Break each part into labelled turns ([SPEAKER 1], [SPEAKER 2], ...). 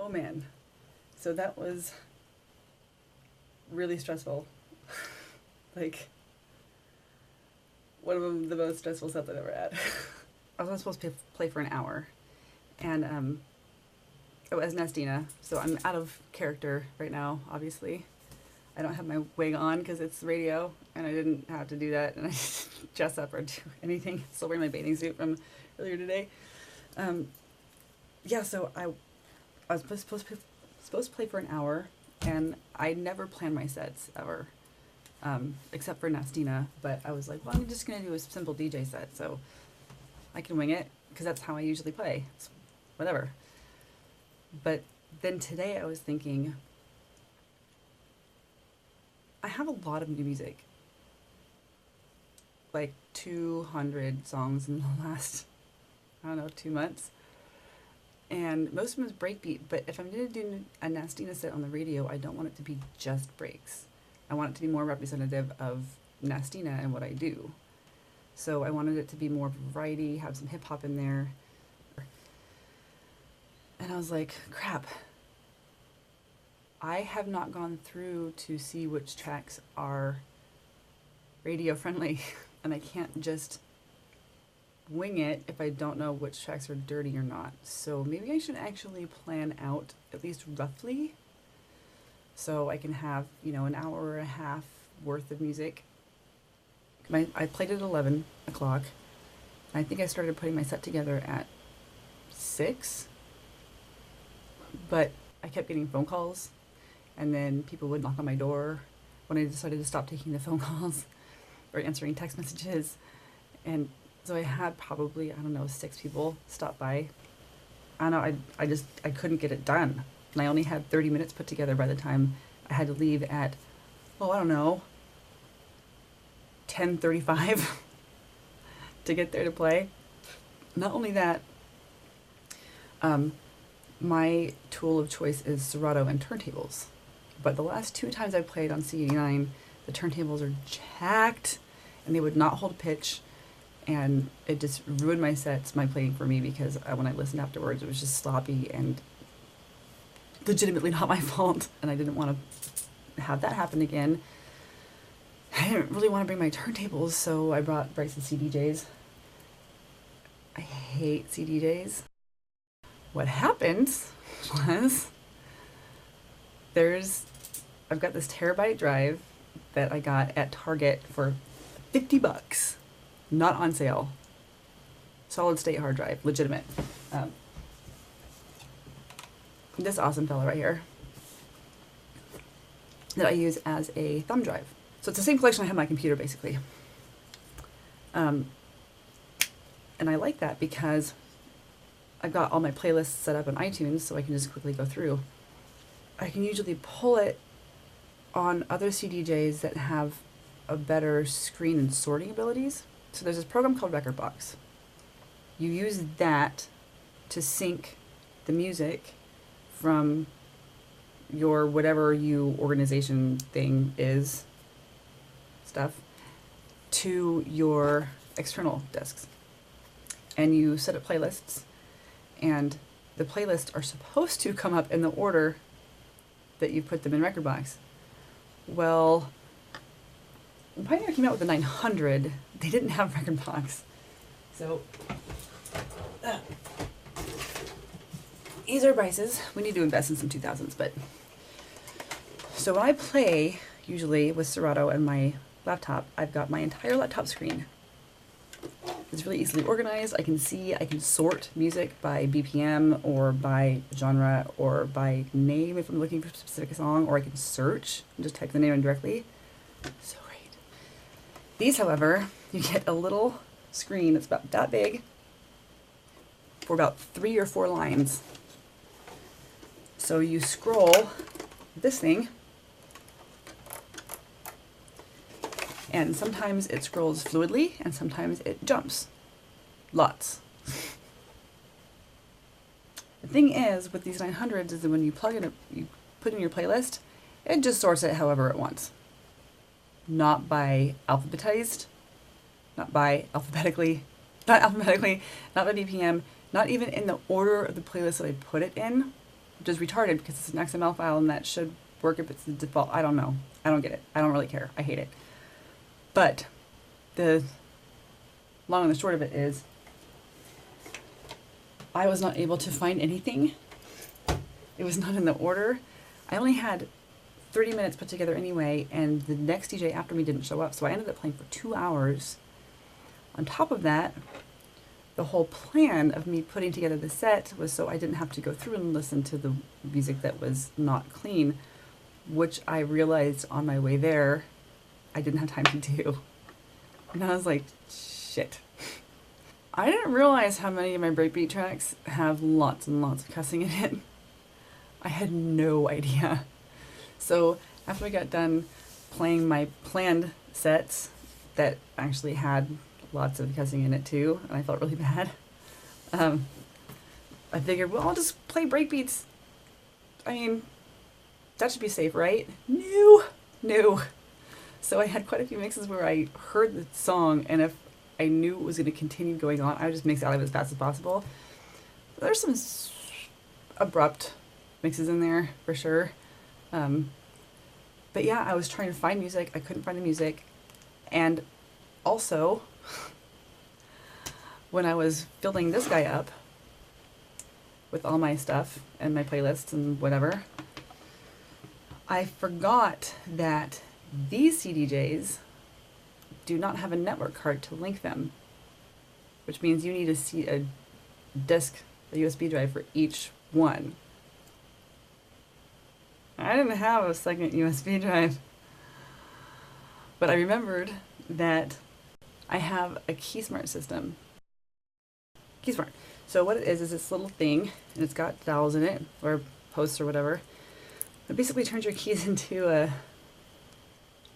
[SPEAKER 1] Oh man. So that was really stressful. Like, one of the most stressful sets I've ever had. I was only supposed to play for an hour. And, oh, as Nastina. So I'm out of character right now, obviously. I don't have my wig on because it's radio, and I didn't have to do that, and I didn't dress up or do anything. Still wearing my bathing suit from earlier today. Yeah, so I was supposed to play for an hour, and I never plan my sets ever, except for Nastina. But I was like, well, I'm just gonna do a simple DJ set, so I can wing it because that's how I usually play. It's whatever. But then today I was thinking, I have a lot of new music, like 200 songs in the last, I don't know, 2 months. And most of them is breakbeat, but if I'm going to do a Nastina set on the radio, I don't want it to be just breaks. I want it to be more representative of Nastina and what I do. So I wanted it to be more variety, have some hip hop in there. And I was like, crap. I have not gone through to see which tracks are radio friendly, and I can't just wing it if I don't know which tracks are dirty or not. So maybe I should actually plan out, at least roughly, so I can have, you know, an hour and a half worth of music. I played at 11 o'clock. I think I started putting my set together at 6, but I kept getting phone calls, and then people would knock on my door when I decided to stop taking the phone calls or answering text messages. And so I had probably, I don't know, 6 people stop by. I don't know, I couldn't get it done. And I only had 30 minutes put together by the time I had to leave at, oh, I don't know, 10:35 to get there to play. Not only that, my tool of choice is Serato and turntables. But the last 2 times I played on C89, the turntables are jacked and they would not hold pitch. And it just ruined my sets, my playing for me, because when I listened afterwards, it was just sloppy and legitimately not my fault. And I didn't want to have that happen again. I didn't really want to bring my turntables, so I brought Bryce's CDJs. I hate CDJs. What happened was I've got this terabyte drive that I got at Target for $50, not on sale. Solid state hard drive, legitimate. This awesome fella right here that I use as a thumb drive. So it's the same collection I have on my computer, basically. And I like that because I've got all my playlists set up on iTunes, so I can just quickly go through. I can usually pull it on other CDJs that have a better screen and sorting abilities. So there's this program called Rekordbox. You use that to sync the music from your whatever organization thing is, stuff, to your external disks. And you set up playlists, and the playlists are supposed to come up in the order that you put them in Rekordbox. Well, when Pioneer came out with the 900, they didn't have Rekordbox. So, these are Bryce's. We need to invest in some 2000s, but... So when I play, usually with Serato and my laptop, I've got my entire laptop screen. It's really easily organized. I can sort music by BPM or by genre or by name if I'm looking for a specific song, or I can search and just type the name in directly. So great. These, however, you get a little screen that's about that big for about 3 or 4 lines. So you scroll this thing, and sometimes it scrolls fluidly, and sometimes it jumps. Lots. The thing is, with these 900s, is that when you you put in your playlist, it just sorts it however it wants. Not by alphabetized, not alphabetically, not by BPM, not even in the order of the playlist that I put it in. which is retarded because it's an XML file and that should work if it's the default. I don't know. I don't get it. I don't really care. I hate it. But the long and the short of it is I was not able to find anything. It was not in the order. I only had 30 minutes put together anyway, and the next DJ after me didn't show up, so I ended up playing for 2 hours. On top of that, the whole plan of me putting together the set was so I didn't have to go through and listen to the music that was not clean, which I realized on my way there I didn't have time to do. And I was like, shit. I didn't realize how many of my breakbeat tracks have lots and lots of cussing in it. I had no idea. So after I got done playing my planned sets that actually had lots of cussing in it too, and I felt really bad, I figured, well, I'll just play breakbeats. I mean, that should be safe, right? No. So I had quite a few mixes where I heard the song, and if I knew it was going to continue going on, I would just mix out of it as fast as possible. There's some abrupt mixes in there for sure. But yeah, I was trying to find music. I couldn't find the music. And also, when I was filling this guy up with all my stuff and my playlists and whatever, I forgot that these CDJs do not have a network card to link them, which means you need a disk, a USB drive for each one. I didn't have a second USB drive, but I remembered that I have a KeySmart system. KeySmart. So what it is this little thing, and it's got dowels in it, or posts or whatever. It basically turns your keys into a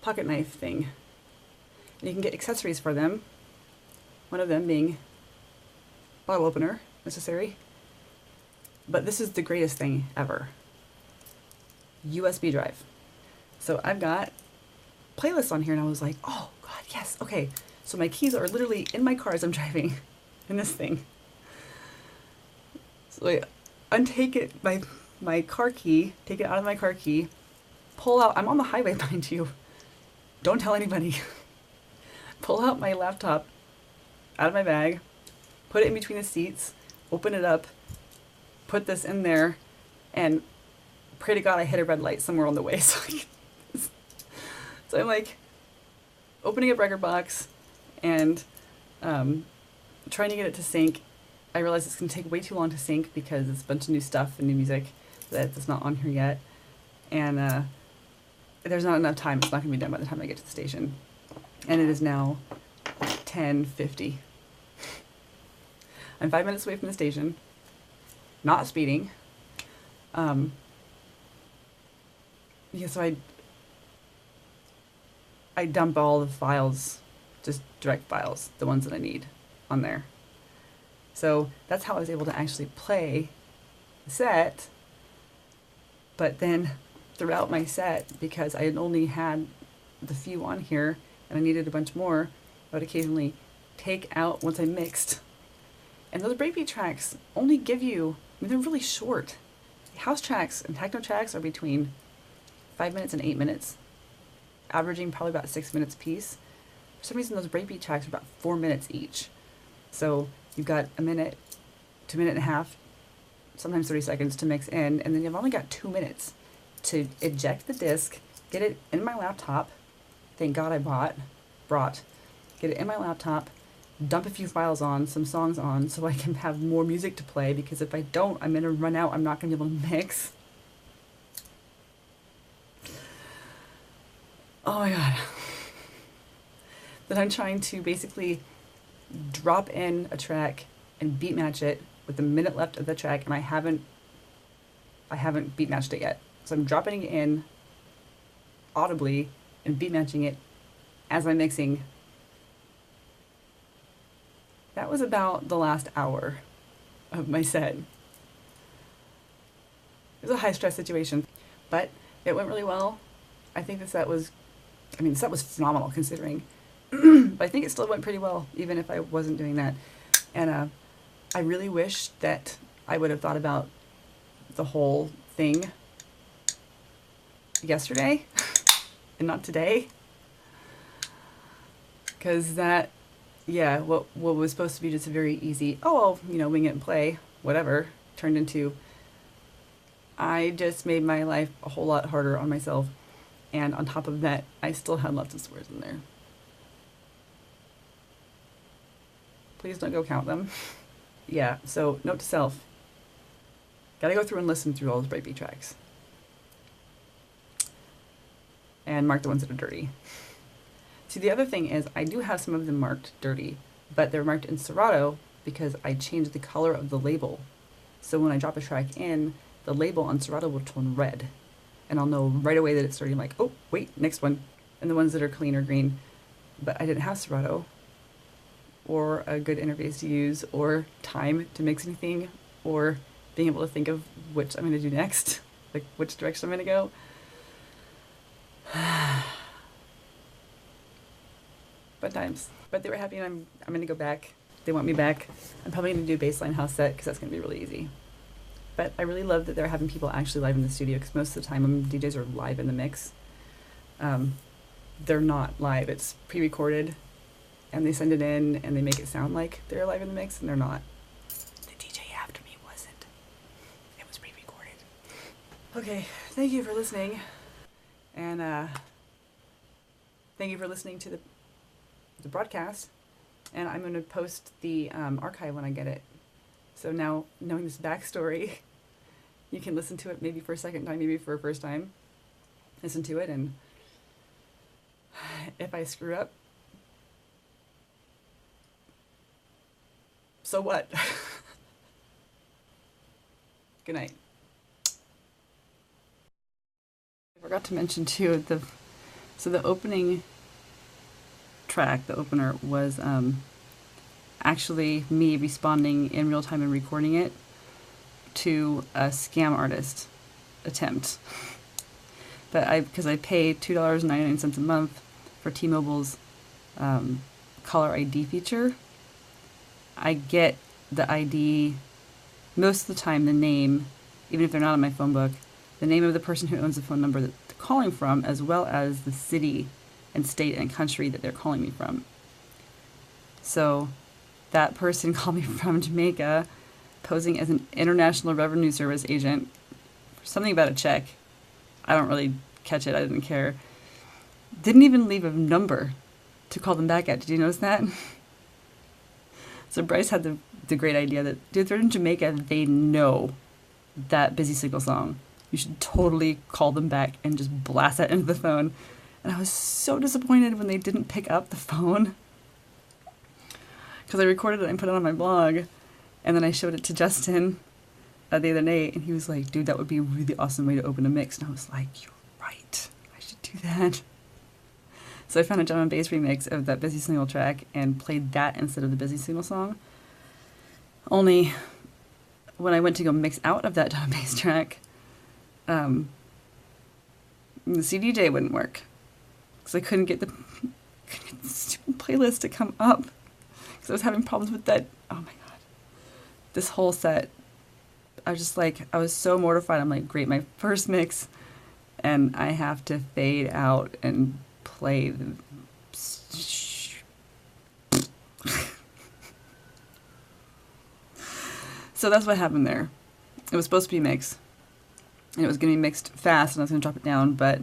[SPEAKER 1] pocket knife thing. And you can get accessories for them, one of them being bottle opener, necessary. But this is the greatest thing ever. USB drive. So I've got playlists on here, and I was like, oh god, yes, okay. So my keys are literally in my car as I'm driving in this thing. So I untake it, my car key, take it out of my car key, pull out, I'm on the highway, mind you, don't tell anybody. Pull out my laptop out of my bag, put it in between the seats, open it up, put this in there, and pray to God I hit a red light somewhere on the way. So I'm like opening up record box and trying to get it to sync. I realize it's going to take way too long to sync because it's a bunch of new stuff and new music that's not on here yet. And there's not enough time. It's not going to be done by the time I get to the station. And it is now 10:50. I'm 5 minutes away from the station. Not speeding. Yeah, so I dump all the files, just direct files, the ones that I need on there. So that's how I was able to actually play the set. But then throughout my set, because I had only had the few on here and I needed a bunch more, I would occasionally take out once I mixed. And those breakbeat tracks only give you, I mean, they're really short. House tracks and techno tracks are between 5 minutes and 8 minutes, averaging probably about 6 minutes a piece. For some reason, those breakbeat tracks are about 4 minutes each. So you've got a minute to a minute and a half, sometimes 30 seconds to mix in, and then you've only got 2 minutes to eject the disc, get it in my laptop. Thank God I brought, get it in my laptop, dump a few files on, some songs on, so I can have more music to play, because if I don't, I'm going to run out. I'm not going to be able to mix. Oh my God. Then I'm trying to basically drop in a track and beat match it with a minute left of the track, and I haven't beat matched it yet. So I'm dropping it in audibly and beat matching it as I'm mixing. That was about the last hour of my set. It was a high stress situation, but it went really well. I think the set was phenomenal considering, but I think it still went pretty well, even if I wasn't doing that. And I really wish that I would have thought about the whole thing yesterday and not today. Because that, yeah, what was supposed to be just a very easy, oh, I'll, you know, wing it and play, whatever, turned into, I just made my life a whole lot harder on myself. And on top of that, I still had lots of swears in there. Please don't go count them. Yeah, so note to self. Gotta go through and listen through all those breakbeat tracks. And mark the ones that are dirty. See, the other thing is I do have some of them marked dirty, but they're marked in Serato because I changed the color of the label. So when I drop a track in, the label on Serato will turn red. And I'll know right away that it's dirty. I'm like, oh, wait, next one. And the ones that are clean are green. But I didn't have Serato or a good interface to use or time to mix anything or being able to think of which I'm going to do next, like which direction I'm going to go. Fun times. But they were happy, and I'm going to go back. They want me back. I'm probably going to do a baseline house set because that's going to be really easy. But I really love that they're having people actually live in the studio because most of the time when DJs are live in the mix, they're not live. It's pre-recorded, and they send it in, and they make it sound like they're live in the mix, and they're not. The DJ after me wasn't. It was pre-recorded. Okay, thank you for listening, and thank you for listening to the broadcast. And I'm going to post the archive when I get it. So now, knowing this backstory, you can listen to it maybe for a second time, maybe for a first time. Listen to it, and if I screw up, so what? Good night. I forgot to mention too, the opening track, the opener, was actually me responding in real time and recording it to a scam artist attempt. But because I pay $2.99 a month for T-Mobile's caller ID feature, I get the ID most of the time, the name, even if they're not on my phone book, the name of the person who owns the phone number that they're calling from, as well as the city and state and country that they're calling me from. So that person called me from Jamaica, posing as an International Revenue Service agent. Something about a check. I don't really catch it. I didn't care. Didn't even leave a number to call them back at. Did you notice that? So Bryce had the great idea that, dude, they're in Jamaica. They know that Busy Signal song. You should totally call them back and just blast that into the phone. And I was so disappointed when they didn't pick up the phone. Because I recorded it and put it on my blog. And then I showed it to Justin the other day. And he was like, dude, that would be a really awesome way to open a mix. And I was like, you're right. I should do that. So I found a drum and bass remix of that Busy Signal track and played that instead of the Busy Signal song. Only when I went to go mix out of that drum and bass track, the CDJ wouldn't work. Because I couldn't get the stupid playlist to come up. Because I was having problems with that. Oh my God. This whole set. I was just like, I was so mortified. I'm like, great, my first mix. And I have to fade out and play the... So that's what happened there. It was supposed to be mixed. And it was going to be mixed fast, and I was going to drop it down, but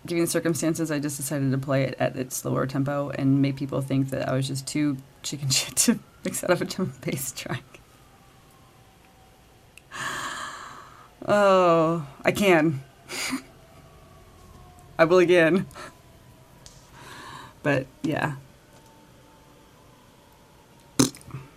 [SPEAKER 1] given the circumstances, I just decided to play it at its slower tempo and make people think that I was just too chicken shit to mix out of a drum and bass track. Oh, I can. I will again. But, yeah.